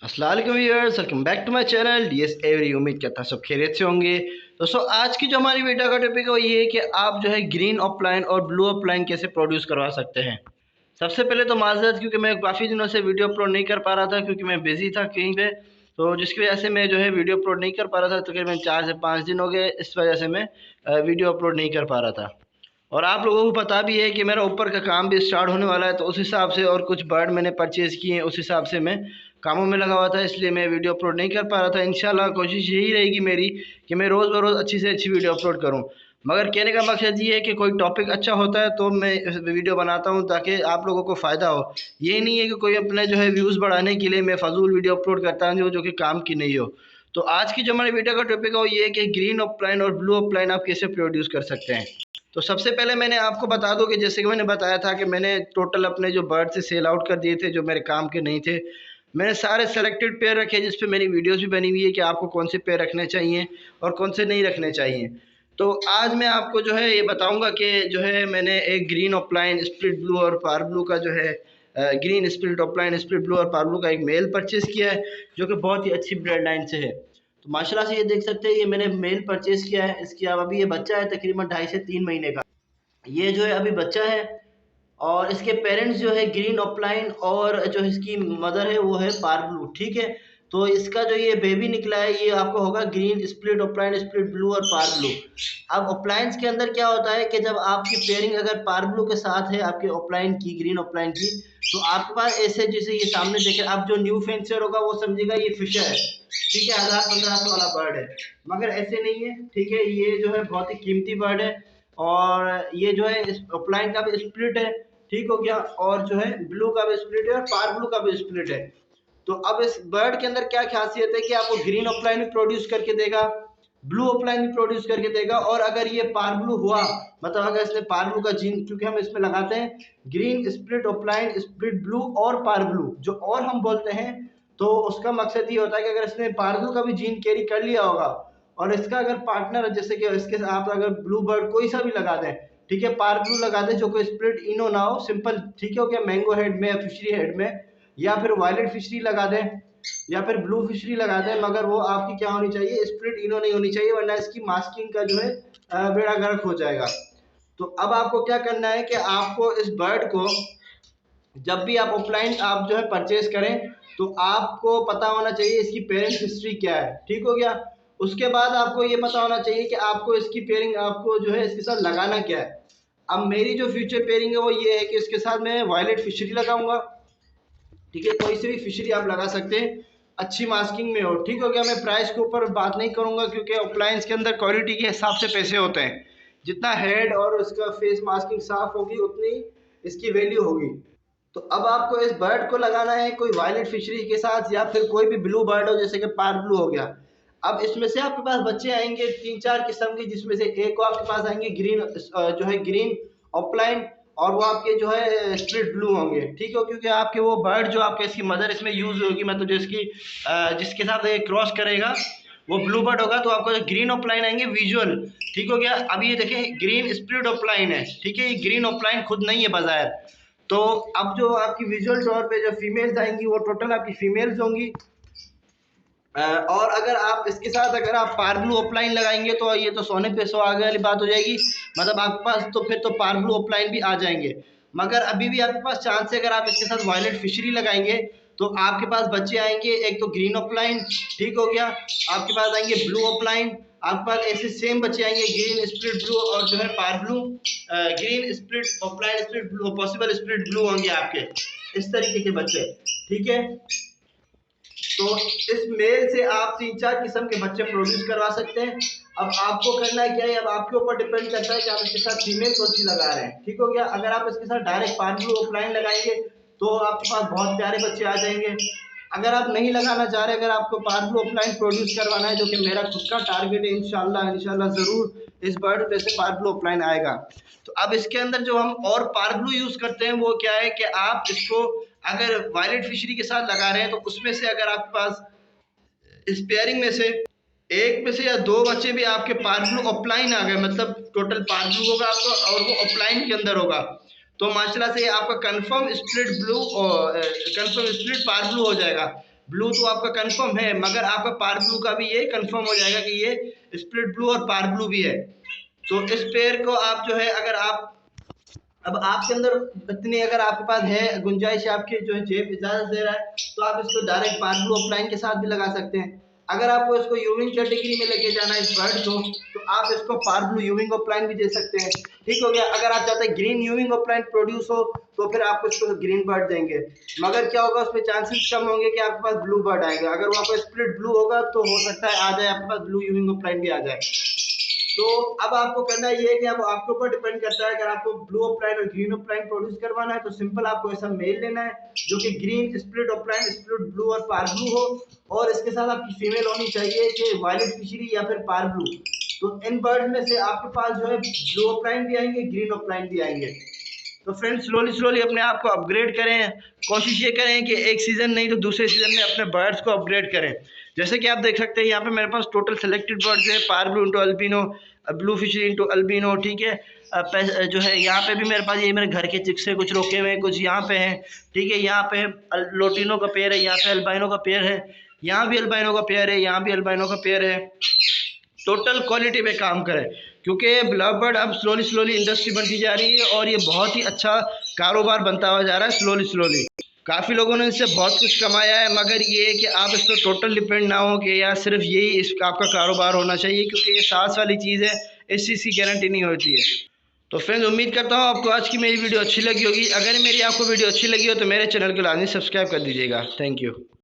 अस्सलाम वालेकुम viewers, welcome back to my channel DS every. उम्मीद करता हूं सब खैरियत से होंगे। दोस्तों, आज की जो हमारी वीडियो का टॉपिक है वो ये है कि आप जो है ग्रीन ऑफलाइन और ब्लू ऑफलाइन कैसे प्रोड्यूस करवा सकते हैं। सबसे पहले तो माजरत, क्योंकि मैं काफ़ी दिनों से वीडियो अपलोड नहीं कर पा रहा था क्योंकि मैं बिज़ी था कहीं पे, तो जिसकी वजह से मैं जो है वीडियो अपलोड नहीं कर पा रहा था। तकरीबन 4 से 5 दिन हो गए, इस वजह से मैं वीडियो अपलोड नहीं कर पा रहा था। और आप लोगों को पता भी है कि मेरा ऊपर का काम भी स्टार्ट होने वाला है, तो उस हिसाब से और कुछ बर्ड मैंने परचेज़ किए हैं, उस हिसाब से मैं कामों में लगा हुआ था, इसलिए मैं वीडियो अपलोड नहीं कर पा रहा था। इंशाल्लाह कोशिश यही रहेगी मेरी कि मैं रोज़ बरोज़ अच्छी से अच्छी वीडियो अपलोड करूं। मगर कहने का मकसद ये है कि कोई टॉपिक अच्छा होता है तो मैं इस वीडियो बनाता हूं ताकि आप लोगों को फ़ायदा हो। ये नहीं है कि कोई अपने जो है व्यूज़ बढ़ाने के लिए मैं फ़जूल वीडियो अपलोड करता हूँ जो कि काम की नहीं हो। तो आज की जो हमारी वीडियो का टॉपिक है वो ये है कि ग्रीन ऑफलाइन और ब्लू ऑफलाइन आप कैसे प्रोड्यूस कर सकते हैं। तो सबसे पहले मैंने आपको बता दूं कि जैसे कि मैंने बताया था कि मैंने टोटल अपने जो बर्ड से सेल आउट कर दिए थे जो मेरे काम के नहीं थे। मैंने सारे सेलेक्टेड पेयर रखे जिस पे मेरी वीडियोस भी बनी हुई है कि आपको कौन से पेयर रखने चाहिए और कौन से नहीं रखने चाहिए। तो आज मैं आपको जो है ये बताऊंगा कि जो है मैंने एक ग्रीन ऑफलाइन स्प्लिट ब्लू और पार ब्लू का जो है green split opaline split blue और पार ब्लू का एक मेल परचेज़ किया है जो कि बहुत ही अच्छी ब्लड लाइन से है। तो माशाल्लाह से ये देख सकते हैं, ये मैंने मेल परचेज़ किया है। इसकी अब अभी ये बच्चा है तकरीबन 2.5 से 3 महीने का। ये जो है अभी बच्चा है और इसके पेरेंट्स जो है ग्रीन ऑफलाइन और जो इसकी मदर है वो है पार ब्लू, ठीक है। तो इसका जो ये बेबी निकला है ये आपको होगा green split opaline split blue और पार ब्लू। अब ऑफलाइंस के अंदर क्या होता है कि जब आपकी पेयरिंग अगर पार ब्लू के साथ है आपके ऑफलाइन की ग्रीन ऑफलाइन की, तो आपके पास ऐसे जैसे ये सामने देखे आप जो न्यू फेंसर होगा वो समझेगा ये फिशर है, ठीक है, 1000-1500 वाला बर्ड है। मगर ऐसे नहीं है, ठीक है, ये जो है बहुत ही कीमती बर्ड है। और ये जो है ऑफलाइन का भी स्प्लिट है, ठीक हो गया, और जो है ब्लू का भी स्प्लिट है और पार ब्लू का भी स्प्लिट है। तो अब इस बर्ड के अंदर क्या खासियत है कि आपको ग्रीन ऑफलाइन भी प्रोड्यूस करके देगा, ब्लू ऑफलाइन भी प्रोड्यूस करके देगा। और अगर ये पार ब्लू हुआ, मतलब अगर इसने पार ब्लू का जीन, क्योंकि हम इसमें लगाते हैं green split opaline split blue और पार ब्लू जो और हम बोलते हैं, तो उसका मकसद ये होता है कि अगर इसने पार ब्लू का भी जीन कैरी कर लिया होगा और इसका अगर पार्टनर जैसे कि इसके आप अगर ब्लू बर्ड कोई सा भी लगा दें, ठीक है, पार ब्लू लगा दें जो कोई स्प्लिट इनो ना हो, सिंपल, ठीक है, क्या मैंगो हेड में या फिशरी हेड में, या फिर वायलेट फिशरी लगा दें या फिर ब्लू फिशरी लगा दें, मगर वो आपकी क्या होनी चाहिए, स्प्लिट इनो नहीं होनी चाहिए, वरना इसकी मास्किंग का जो है बेड़ा गर्क हो जाएगा। तो अब आपको क्या करना है कि आपको इस बर्ड को जब भी आप ऑफलाइन आप जो है परचेज करें तो आपको पता होना चाहिए इसकी पेरेंट्स हिस्ट्री क्या है, ठीक हो गया। उसके बाद आपको ये पता होना चाहिए कि आपको इसकी पेयरिंग आपको जो है इसके साथ लगाना क्या है। अब मेरी जो फ्यूचर पेयरिंग है वो ये है कि इसके साथ मैं वायलेट फिशरी लगाऊंगा, ठीक है, कोई सी भी फिशरी आप लगा सकते हैं, अच्छी मास्किंग में हो, ठीक हो गया। मैं प्राइस के ऊपर बात नहीं करूंगा क्योंकि अप्लायंस के अंदर क्वालिटी के हिसाब से पैसे होते हैं, जितना हेड और उसका फेस मास्किंग साफ होगी उतनी इसकी वैल्यू होगी। तो अब आपको इस बर्ड को लगाना है कोई वायलेट फिशरी के साथ या फिर कोई भी ब्लू बर्ड हो जैसे कि पार ब्लू हो गया। अब इसमें से आपके पास बच्चे आएंगे 3-4 किस्म के, जिसमें से एक को आपके पास आएंगे ग्रीन जो है ग्रीन ऑफलाइन, और वो आपके जो है स्प्लिट ब्लू होंगे, ठीक है, क्योंकि आपके वो बर्ड जो आपके इसकी मदर इसमें यूज होगी, मतलब जो इसकी जिसके साथ ये क्रॉस करेगा वो ब्लू बर्ड होगा, तो आपको जो ग्रीन ऑफलाइन आएंगे विजुअल, ठीक हो गया। अब ये देखें ग्रीन स्प्लिट ऑफलाइन है, ठीक है, ये ग्रीन ऑफलाइन खुद नहीं है बाजार। तो अब जो आपकी विजुअल तौर पे जो फीमेल्स आएंगी वो टोटल आपकी फीमेल्स होंगी। और अगर आप इसके साथ अगर आप पार ब्लू ऑफलाइन लगाएंगे तो ये तो सोने पे सुहागे वाली बात हो जाएगी, मतलब आपके पास तो फिर तो पार ब्लू ऑफलाइन भी आ जाएंगे। मगर अभी भी आपके पास चांस है, अगर आप इसके साथ वायलेट फिशरी लगाएंगे तो आपके पास बच्चे आएंगे, एक तो ग्रीन ऑफलाइन, ठीक हो गया, आपके पास आएंगे ब्लू ऑफलाइन, आपके पास ऐसे सेम बच्चे आएंगे ग्रीन स्प्लिट ब्लू और जो है पार blue, green split opaline split blue, possible split blue होंगे आपके, इस तरीके के बच्चे, ठीक है। तो इस मेल से आप 3-4 किस्म के बच्चे प्रोड्यूस करवा सकते हैं। अब आपको करना है क्या है, अब आपके ऊपर डिपेंड करता है कि आप इसके साथ फीमेल कौन सी लगा रहे हैं, ठीक हो गया। अगर आप इसके साथ डायरेक्ट पार्बलू ऑफलाइन लगाएंगे तो आपके पास बहुत प्यारे बच्चे आ जाएंगे। अगर आप नहीं लगाना चाह रहे, अगर आपको पार्बलू ऑफलाइन प्रोड्यूस करवाना है, जो कि मेरा खुद का टारगेट है, इंशाल्लाह इंशाल्लाह जरूर इस बर्ड पे से पार्बलू ऑफलाइन आएगा। तो अब इसके अंदर जो हम और पार्बलू यूज करते हैं वो क्या है कि आप इसको अगर वायलेट फिशरी के साथ लगा रहे हैं तो उसमें से अगर आपके पास इस पेयरिंग में से एक में से या दो बच्चे भी आपके पार्बलू ऑफलाइन आ गए, मतलब टोटल पार्बलू होगा आपका और वो ऑफलाइन के अंदर होगा, तो माशाल्लाह से आपका कंफर्म स्प्लिट ब्लू और कंफर्म स्प्लिट पार्बलू हो जाएगा। ब्लू तो आपका कंफर्म है, मगर आपका पार ब्लू का भी ये कंफर्म हो जाएगा कि ये स्प्लिट ब्लू और पार ब्लू भी है। तो इस पेयर को आप जो है, अगर आप अब आपके अंदर इतनी अगर आपके पास है गुंजाइश, आपके जो है जेब इजाजत दे रहा है, तो आप इसको डायरेक्ट पार ब्लू ऑफलाइन के साथ भी लगा सकते हैं। अगर आपको इसको यूविंग कैटेगरी में लेके जाना है इस बर्ड को, तो आप इसको पार ब्लू यूविंग ऑफलाइन भी दे सकते हैं। ठीक हो गया। अगर आप चाहते हैं ग्रीन यूविंग ऑफलाइन प्रोड्यूस हो, तो फिर आप इसको ग्रीन बर्ड देंगे, मगर क्या होगा उसमें चांसेस कम होंगे कि आपके पास ब्लू बर्ड आएगा। अगर वो आपका स्प्लिट ब्लू होगा तो हो सकता है आ जाए आपके पास ब्लू यूविंग ऑफलाइन भी आ जाए। तो अब आपको करना ये है कि अब आपके ऊपर डिपेंड करता है। अगर आपको ब्लू ऑफलाइन और ग्रीन ऑफलाइन प्रोड्यूस करवाना है, तो सिंपल आपको ऐसा मेल लेना है जो कि green split opaline, split blue और पार ब्लू हो, और इसके साथ आपकी फीमेल होनी चाहिए कि वायलेट फिशरी या फिर पार ब्लू। तो इन बर्ड में से आपके पास जो है ब्लू ऑफलाइन भी आएंगे, ग्रीन ऑफलाइन भी आएंगे। तो फ्रेंड्स स्लोली स्लोली अपने आप को अपग्रेड करें। कोशिश ये करें कि एक सीज़न नहीं तो दूसरे सीज़न में अपने बर्ड्स को अपग्रेड करें। जैसे कि आप देख सकते हैं यहाँ पे मेरे पास टोटल सेलेक्टेड बर्ड्स है, पार blue into albino, blue fischeri into albino. ठीक है। जो है यहाँ पे भी मेरे पास ये मेरे घर के चिक्स है, कुछ रोके हुए हैं, कुछ यहाँ पे हैं। ठीक है। यहाँ पे लोटिनो का पेयर है, यहाँ पे अल्बाइनो का पेयर है, यहाँ भी अल्बाइनो का पेयर है, यहाँ भी अल्बाइनो का पेयर है। टोटल क्वालिटी पे काम करें, क्योंकि ब्लैक बर्ड अब स्लोली स्लोली इंडस्ट्री बनती जा रही है और ये बहुत ही अच्छा कारोबार बनता हुआ जा रहा है स्लोली स्लोली। काफ़ी लोगों ने इससे बहुत कुछ कमाया है, मगर ये कि आप इस पर टोटल डिपेंड ना हो कि यार सिर्फ यही इसका आपका कारोबार होना चाहिए, क्योंकि ये सांस वाली चीज़ है, इस चीज़ की गारंटी नहीं होती है। तो फ्रेंड्स उम्मीद करता हूँ आपको आज की मेरी वीडियो अच्छी लगी होगी। अगर मेरी आपको वीडियो अच्छी लगी हो तो मेरे चैनल को लाजमी सब्सक्राइब कर दीजिएगा। Thank you.